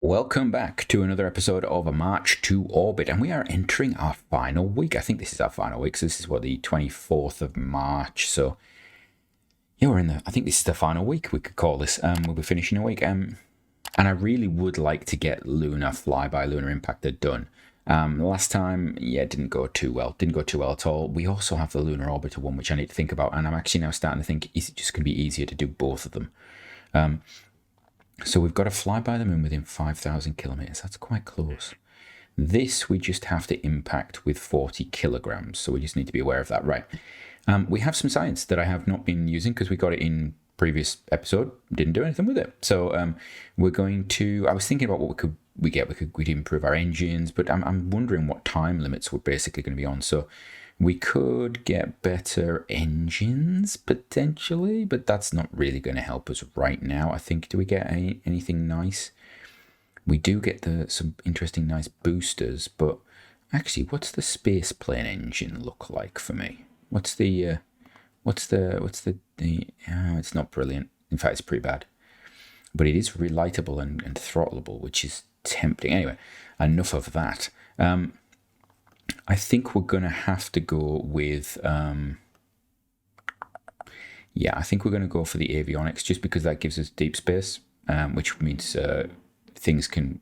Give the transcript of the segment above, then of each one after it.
Welcome back to another episode of A March to Orbit, and we are entering our final week. I think this is our final week, so this is the 24th of March. So yeah, I think this is the final week, we could call this. We'll be finishing a week. And I really would like to get Lunar Flyby, Lunar Impactor done. Last time, it didn't go too well. Didn't go too well at all. We also have the Lunar Orbiter one, which I need to think about, and I'm actually now starting to think, is it just going to be easier to do both of them? So we've got to fly by the moon within 5,000 kilometers. That's quite close. This we just have to impact with 40 kilograms. So we just need to be aware of that. Right. We have some science that I have not been using because we got it in previous episode. Didn't do anything with it. So we're going to, I was thinking about what we'd improve our engines, but I'm wondering what time limits we're basically going to be on. So we could get better engines, potentially, but that's not really going to help us right now. I think, do we get anything nice? We do get some interesting, nice boosters, but actually, what's the space plane engine look like for me? It's not brilliant. In fact, it's pretty bad. But it is relightable and throttleable, which is tempting. Anyway, enough of that. I think we're going to have to go with, I think we're going to go for the avionics just because that gives us deep space, which means things can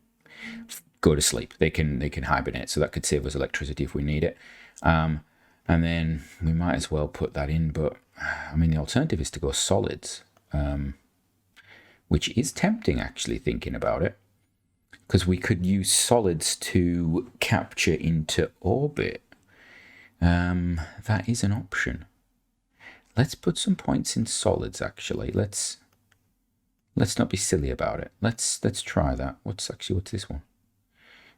go to sleep. They can hibernate, so that could save us electricity if we need it. And then we might as well put that in, but I mean, the alternative is to go solids, which is tempting actually thinking about it. Because we could use solids to capture into orbit. That is an option. Let's put some points in solids, actually. Let's not be silly about it. Let's try that. What's this one?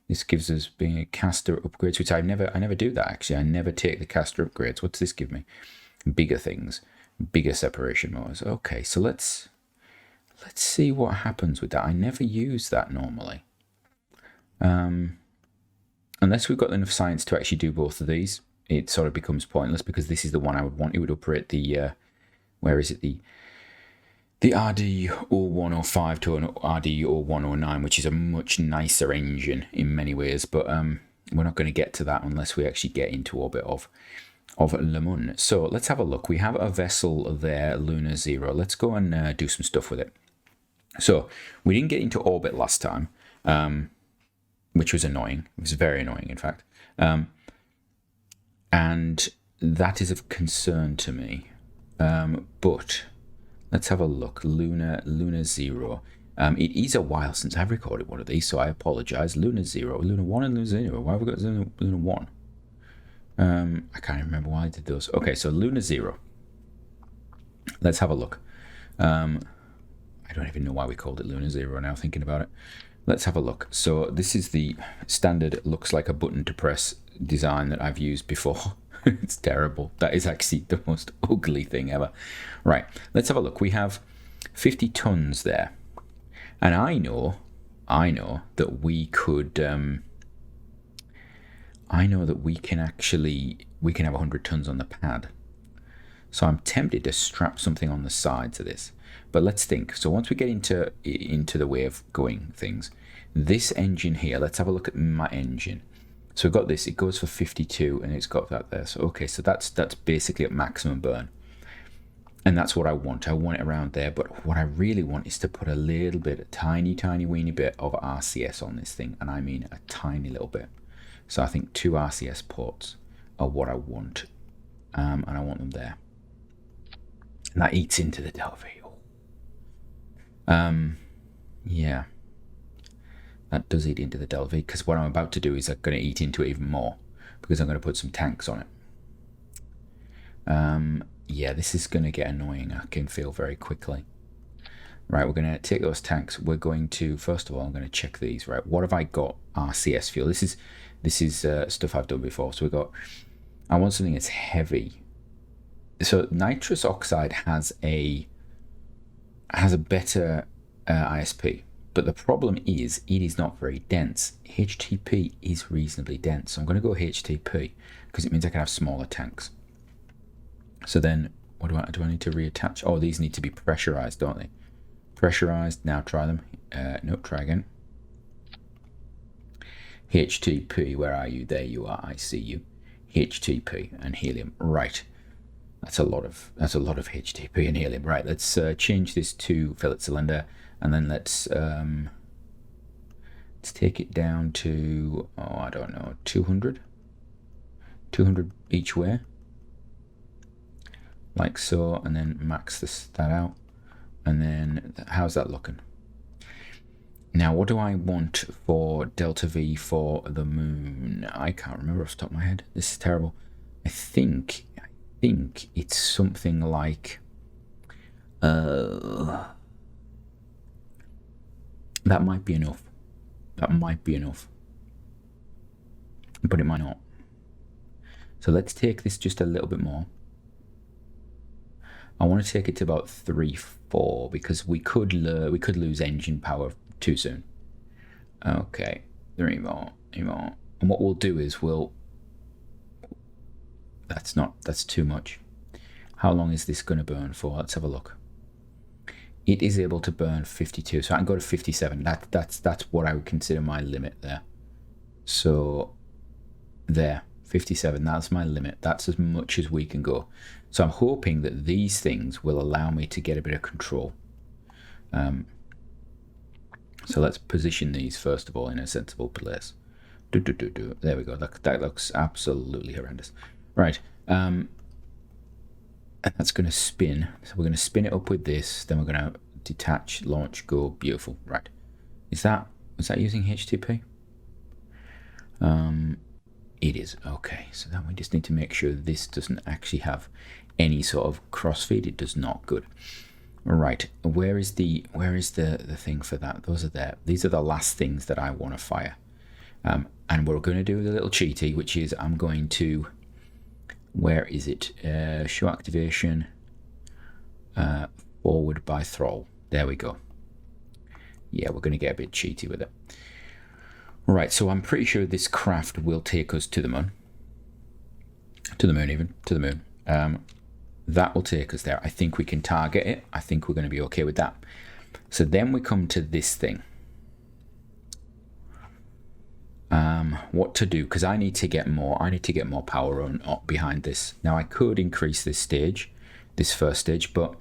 This gives us being a caster upgrades, which I never do that, actually. I never take the caster upgrades. What's this give me? Bigger things. Bigger separation motors. Okay, so let's see what happens with that. I never use that normally. Unless we've got enough science to actually do both of these, it sort of becomes pointless because this is the one I would want. It would operate the, the RD-0105 to an RD-0109, which is a much nicer engine in many ways, but we're not going to get to that unless we actually get into orbit of Le Mun. So let's have a look. We have a vessel there, Luna Zero. Let's go and do some stuff with it. So we didn't get into orbit last time. Which was annoying. It was very annoying, in fact. And that is of concern to me. But let's have a look. Luna Zero. It is a while since I've recorded one of these, so I apologize. Luna Zero, Luna 1 and Luna Zero. Why have we got Luna 1? I can't remember why I did those. Okay, so Luna Zero. Let's have a look. I don't even know why we called it Luna Zero now, thinking about it. Let's have a look. So this is the standard looks like a button to press design that I've used before. It's terrible. That is actually the most ugly thing ever. Right, let's have a look. We have 50 tons there. And I know that we could, I know that we can have 100 tons on the pad. So I'm tempted to strap something on the sides of this. But let's think. So once we get into the way of going things, this engine here, let's have a look at my engine. So we've got this, it goes for 52 and it's got that there. So okay, so that's basically at maximum burn. And that's what I want. I want it around there. But what I really want is to put a little bit, a tiny weeny bit of RCS on this thing. And I mean a tiny little bit. So I think 2 RCS ports are what I want. And I want them there. And that eats into the Delta V. Yeah, that does eat into the Delta V, because what I'm about to do is I'm going to eat into it even more because I'm going to put some tanks on it. Yeah, this is going to get annoying. I can feel very quickly. Right, we're going to take those tanks. We're going to, first of all, I'm going to check these. Right, what have I got? RCS fuel. This is stuff I've done before. So I want something that's heavy. So nitrous oxide has a better ISP, but the problem is it is not very dense. HTP is reasonably dense, so I'm going to go HTP because it means I can have smaller tanks. So then, what do I need to reattach? Oh, these need to be pressurized, don't they? Pressurized. Now try them. No, try again. HTP, where are you? There you are, I see you. HTP and helium, right. That's a lot of HTP and helium. Right, let's change this to fillet cylinder, and then let's take it down to, oh, I don't know, 200 each way, like so, and then max that out, and then how's that looking? Now, what do I want for delta V for the moon? I can't remember off the top of my head. This is terrible. I think it's something like that might be enough. That might be enough, but it might not. So let's take this just a little bit more. I want to take it to about 3-4 because we could lose engine power too soon. Okay, 3 more. And what we'll do is that's too much. How long is this going to burn for? Let's have a look. It is able to burn 52, so I can go to 57. That's what I would consider my limit there. So there, 57, that's my limit. That's as much as we can go. So I'm hoping that these things will allow me to get a bit of control. So let's position these first of all in a sensible place. There we go. That looks absolutely horrendous. Right. And that's going to spin. So we're going to spin it up with this. Then we're going to detach, launch, go. Beautiful. Right. Was that using HTP? It is. Okay. So then we just need to make sure this doesn't actually have any sort of crossfeed. It does not. Good. Right. Where is the thing for that? Those are there. These are the last things that I want to fire. And we're going to do the little cheaty, which is I'm going to, where is it? Show activation, forward by throttle. There we go. Yeah, we're going to get a bit cheaty with it. Right, so I'm pretty sure this craft will take us to the moon. To the moon. That will take us there. I think we can target it. I think we're going to be okay with that. So then we come to this thing. What to do? Because I need to get more power on behind this. Now I could increase this first stage, but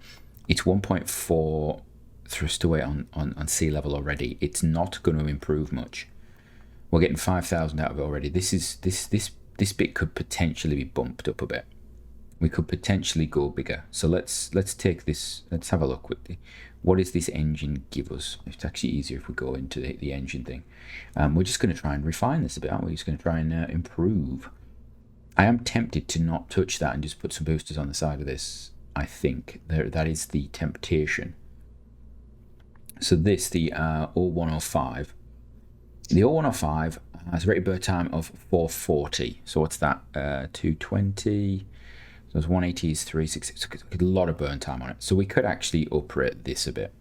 it's 1.4 thrust away on sea level already. It's not going to improve much. We're getting 5,000 out of it already. This bit could potentially be bumped up a bit. We could potentially go bigger. So let's take this. Let's have a look with what does this engine give us? It's actually easier if we go into the engine thing. We're just going to try and refine this a bit, aren't we? We're just going to try and improve. I am tempted to not touch that and just put some boosters on the side of this. I think that is the temptation. So this, the 0105. The 0105 has a rated burn time of 440. So what's that? 220. So it's 180 is 360. It's a lot of burn time on it. So we could actually uprate this a bit.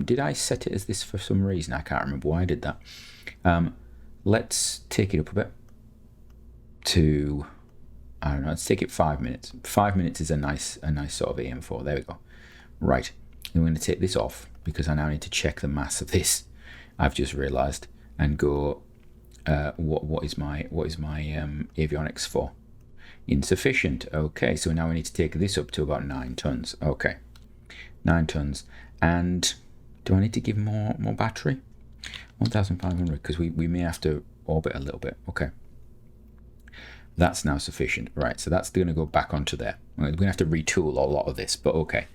Did I set it as this for some reason? I can't remember why I did that. Let's take it up a bit to, I don't know, let's take it 5 minutes. 5 minutes is a nice sort of aim for. There we go. Right. And we're going to take this off because I now need to check the mass of this. I've just realized, and go, what is my avionics for? Insufficient. Okay, so now we need to take this up to about 9 tons. Okay, 9 tons. And do I need to give more battery? 1,500, because we may have to orbit a little bit. Okay, that's now sufficient. Right, so that's going to go back onto there. We're going to have to retool a lot of this, but okay.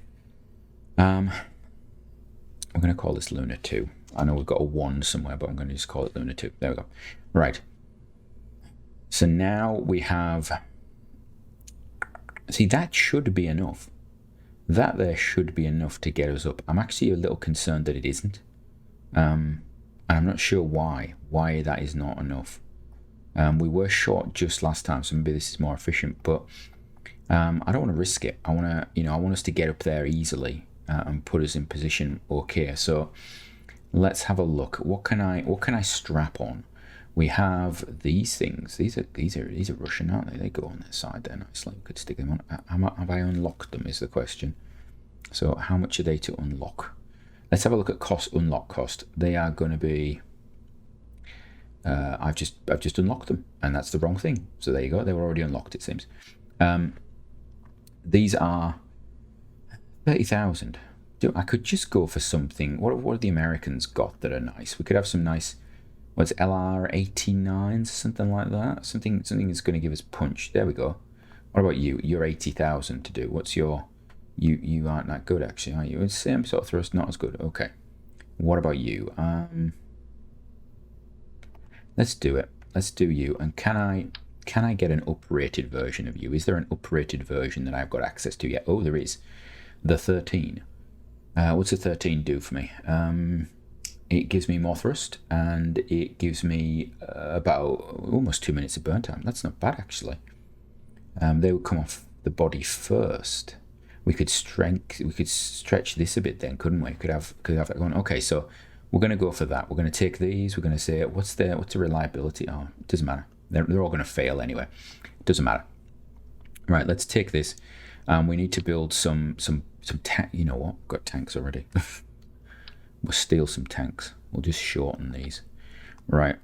We're going to call this Luna 2. I know we've got a 1 somewhere, but I'm going to just call it Luna 2. There we go. Right. So now we have... See, that should be enough. That there should be enough to get us up. I'm actually a little concerned that it isn't. And I'm not sure why that is not enough. We were short just last time, so maybe this is more efficient, but I don't want to risk it. I want us to get up there easily and put us in position okay. So let's have a look. What can I strap on? We have these things. These are Russian, aren't they? They go on their side there nicely. We could stick them on. Have I unlocked them is the question. So how much are they to unlock? Let's have a look at unlock cost. They are going to be I've just unlocked them, and that's the wrong thing. So there you go. They were already unlocked, it seems. These are 30,000. I could just go for something. What have the Americans got that are nice? We could have some nice, what's LR89s, something like that. Something that's going to give us punch. There we go. What about you? You're 80,000 to do. What's your? You aren't that good, actually, are you? It's same sort of thrust, not as good. Okay. What about you? Let's do it. Let's do you. And can I get an uprated version of you? Is there an uprated version that I've got access to yet? Oh, there is. The 13. What's the 13 do for me? It gives me more thrust, and it gives me about almost 2 minutes of burn time. That's not bad, actually. They would come off the body first. We could stretch this a bit then, couldn't we? Could have that going. Okay, so we're going to go for that. We're going to take these. We're going to say what's the reliability? Oh, it doesn't matter. They're all going to fail anyway. It doesn't matter. Right, let's take this. We need to build some you know what? We've got tanks already. We'll steal some tanks. We'll just shorten these. Right.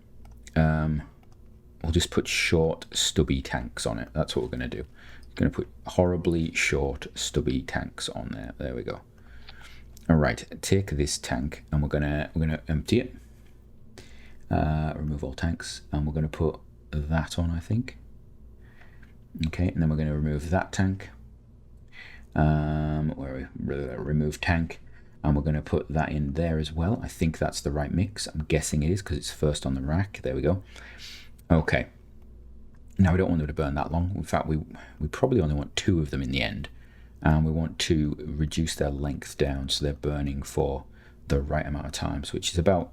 We'll just put short, stubby tanks on it. That's what we're going to do. Going to put horribly short, stubby tanks on there. There we go. All right. Take this tank, and we're gonna empty it. Remove all tanks, and we're going to put that on, I think. Okay, and then we're going to remove that tank. Remove tank, and we're going to put that in there as well. I think that's the right mix. I'm guessing it is because it's first on the rack. There we go. Okay. Now we don't want them to burn that long. In fact, we probably only want 2 of them in the end, and we want to reduce their length down so they're burning for the right amount of times, which is about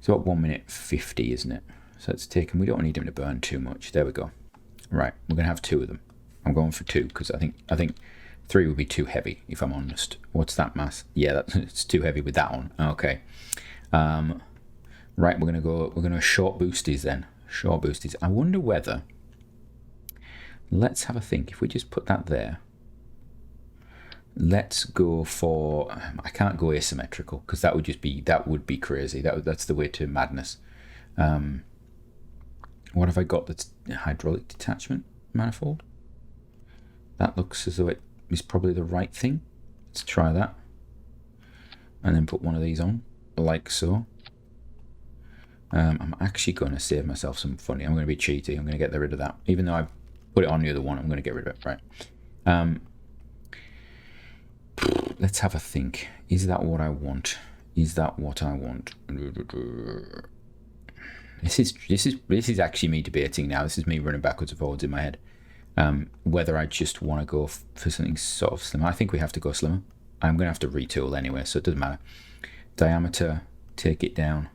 1 minute 50, isn't it? So it's taken. We don't need them to burn too much. There we go. Right, we're gonna have 2 of them. I'm going for 2 because I think 3 would be too heavy, if I'm honest. What's that mass? Yeah, it's too heavy with that one. Okay. Right, we're gonna short boosties then. Short boosties. I wonder whether. Let's have a think. If we just put that there. Let's go for. I can't go asymmetrical because that would be crazy. That's the way to madness. What have I got? That's hydraulic detachment manifold. That looks as though it is probably the right thing. Let's try that. And then put one of these on, like so. I'm actually going to save myself some funny. I'm going to be cheaty. I'm going to get rid of that. Even though I've put it on the other one, I'm going to get rid of it. Right. Let's have a think. Is that what I want? Is that what I want? This is actually me debating now. This is me running backwards and forwards in my head. Whether I just want to go for something sort of slimmer. I think we have to go slimmer. I'm going to have to retool anyway, so it doesn't matter. Diameter, take it down.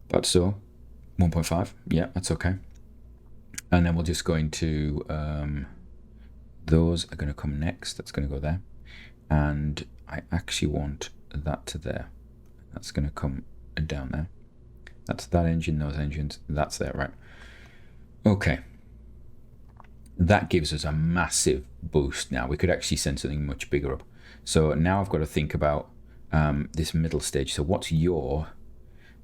About so. 1.5. Yeah, that's okay. And then we're just going to... those are going to come next. That's going to go there. And I actually want that to there. That's going to come down there. That's that engine, those engines. That's there, right? Okay. That gives us a massive boost now. We could actually send something much bigger up. So now I've got to think about this middle stage. So what's your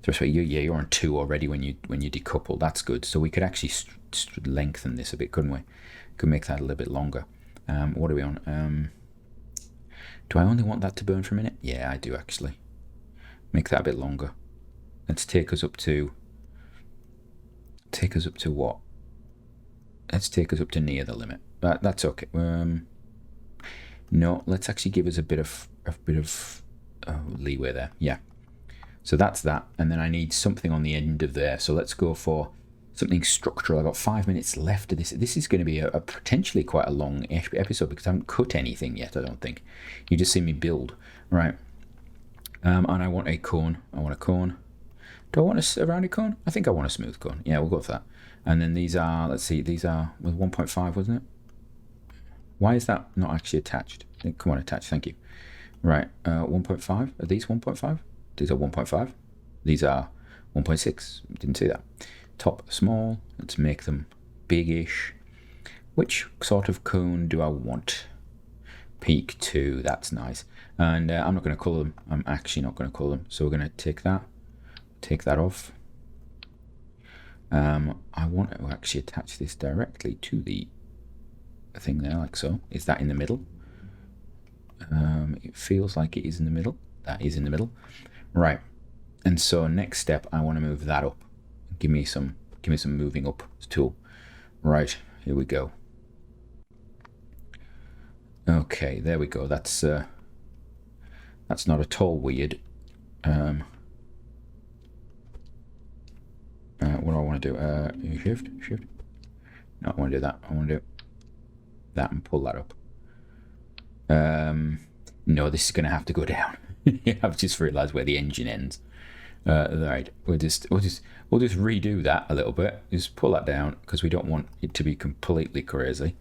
thrust rate? You're on 2 already when you decouple. That's good. So we could actually lengthen this a bit, couldn't we? Could make that a little bit longer. What are we on? Do I only want that to burn for a minute? Yeah, I do actually. Make that a bit longer. Let's take us up to what? Let's take us up to near the limit. That's okay. No, let's actually give us a bit of leeway there. Yeah. So that's that, and then I need something on the end of there. So let's go for something structural. I've got 5 minutes left of this. This is going to be a potentially quite a long episode because I haven't cut anything yet. I don't think. You just see me build, right? And I want a cone. I want a cone. Do I want a rounded cone? I think I want a smooth cone. Yeah, we'll go for that. And then these are, let's see, these are with 1.5, wasn't it? Why is that not actually attached? Come on, attach, thank you. Right, 1.5, are these 1.5? These are 1.5. These are 1.6, didn't see that. Top, small, let's make them biggish. Which sort of cone do I want? Peak 2, that's nice. And I'm not going to colour them. I'm actually not going to colour them. So we're going to take that off. I want to actually attach this directly to the thing there, like so. Is that in the middle? It feels like it is in the middle. That is in the middle. Right. And so next step, I want to move that up. Give me some moving up tool. Right, here we go. Okay, there we go. That's not at all weird. What do I want to do? Shift. No, I want to do that. I want to do that and pull that up. No, this is going to have to go down. I've just realised where the engine ends. Right, we'll just redo that a little bit. Just pull that down because we don't want it to be completely crazy.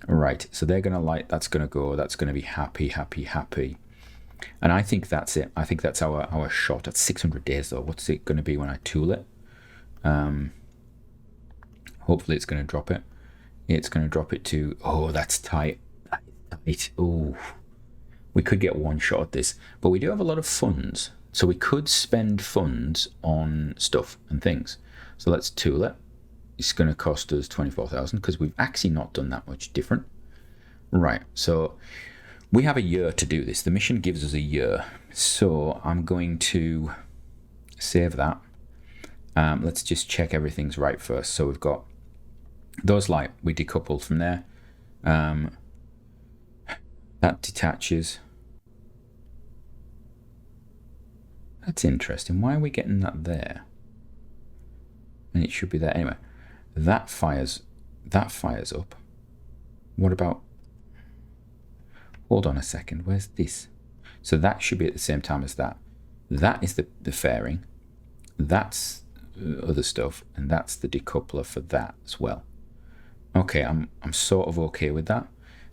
Right, so they're going to like, that's going to go. That's going to be happy. And I think that's it. I think that's our shot. At 600 days though. What's it going to be when I tool it? Hopefully it's going to drop it. It's going to drop it to, oh, that's tight. That is tight. Oh, we could get one shot at this, but we do have a lot of funds. So we could spend funds on stuff and things. So let's tool it. It's going to cost us 24,000 because we've actually not done that much different. Right, so we have a year to do this. The mission gives us a year. So I'm going to save that. Let's just check everything's right first. So we've got those light, we decoupled from there. That detaches. That's interesting. Why are we getting that there? And it should be there. Anyway, that fires up. What about... Hold on a second. Where's this? So that should be at the same time as that. That is the fairing. That's other stuff. And that's the decoupler for that as well. Okay, I'm sort of okay with that.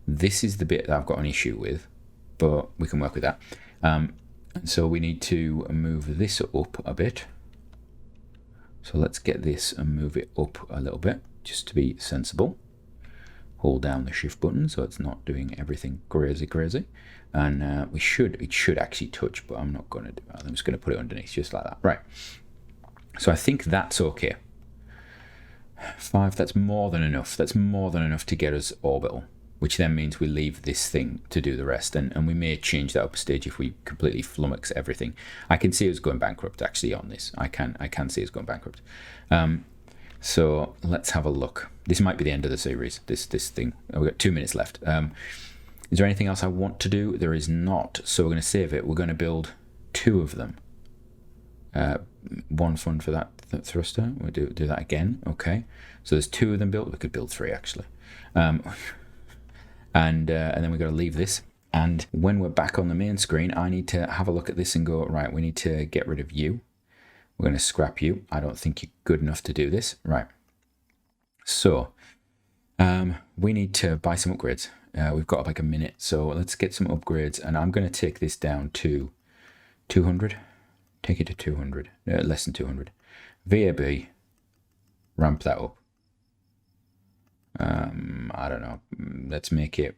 This is the bit that I've got an issue with, but we can work with that. So we need to move this up a bit. So let's get this and move it up a little bit, just to be sensible. Hold down the shift button so it's not doing everything crazy. And it should actually touch, but I'm not going to do that. I'm just going to put it underneath, just like that. Right. So I think that's okay. 5, that's more than enough. That's more than enough to get us orbital, which then means we leave this thing to do the rest. And we may change that up a stage if we completely flummox everything. I can see us going bankrupt actually on this. I can see us going bankrupt. So let's have a look. This might be the end of the series, this thing. We've got 2 minutes left. Is there anything else I want to do? There is not. So we're going to save it. We're going to build 2 of them. 1 fund for that thruster. We'll do that again. Okay. So there's 2 of them built. We could build 3 actually. And then we've got to leave this. And when we're back on the main screen, I need to have a look at this and go, right, we need to get rid of you. We're going to scrap you. I don't think you're good enough to do this. Right. So we need to buy some upgrades. We've got like a minute. So let's get some upgrades. And I'm going to take this down to 200. Take it to 200. Less than 200. VAB. Ramp that up. I don't know. Let's make it.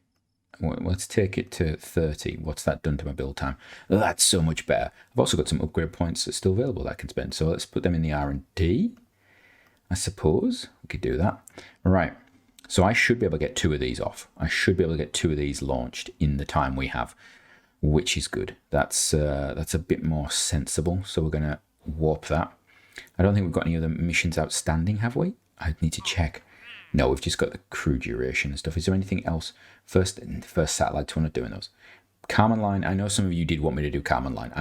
Let's take it to 30. What's that done to my build time? That's so much better. I've also got some upgrade points that's still available that I can spend. So let's put them in the R&D. I suppose we could do that. All right. So I should be able to get 2 of these off. I should be able to get 2 of these launched in the time we have, which is good. That's a bit more sensible. So we're going to warp that. I don't think we've got any other missions outstanding, have we? I need to check. No, we've just got the crew duration and stuff. Is there anything else? First satellites, we're not doing those. Kármán line, I know some of you did want me to do Kármán line.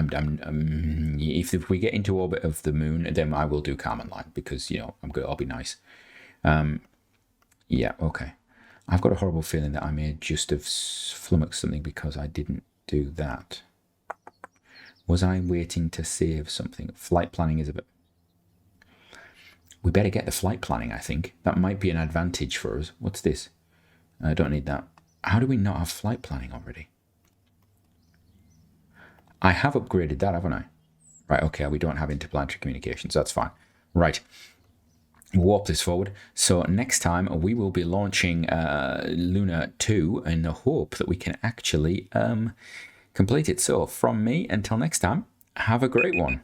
If we get into orbit of the moon, then I will do Kármán line because, you know, I'll be nice. Yeah, okay. I've got a horrible feeling that I may just have flummoxed something because I didn't do that. Was I waiting to save something? Flight planning is a bit... We better get the flight planning, I think. That might be an advantage for us. What's this? I don't need that. How do we not have flight planning already? I have upgraded that, haven't I? Right, okay, we don't have interplanetary communications. That's fine. Right. We'll warp this forward. So next time we will be launching Luna 2 in the hope that we can actually complete it. So from me, until next time, have a great one.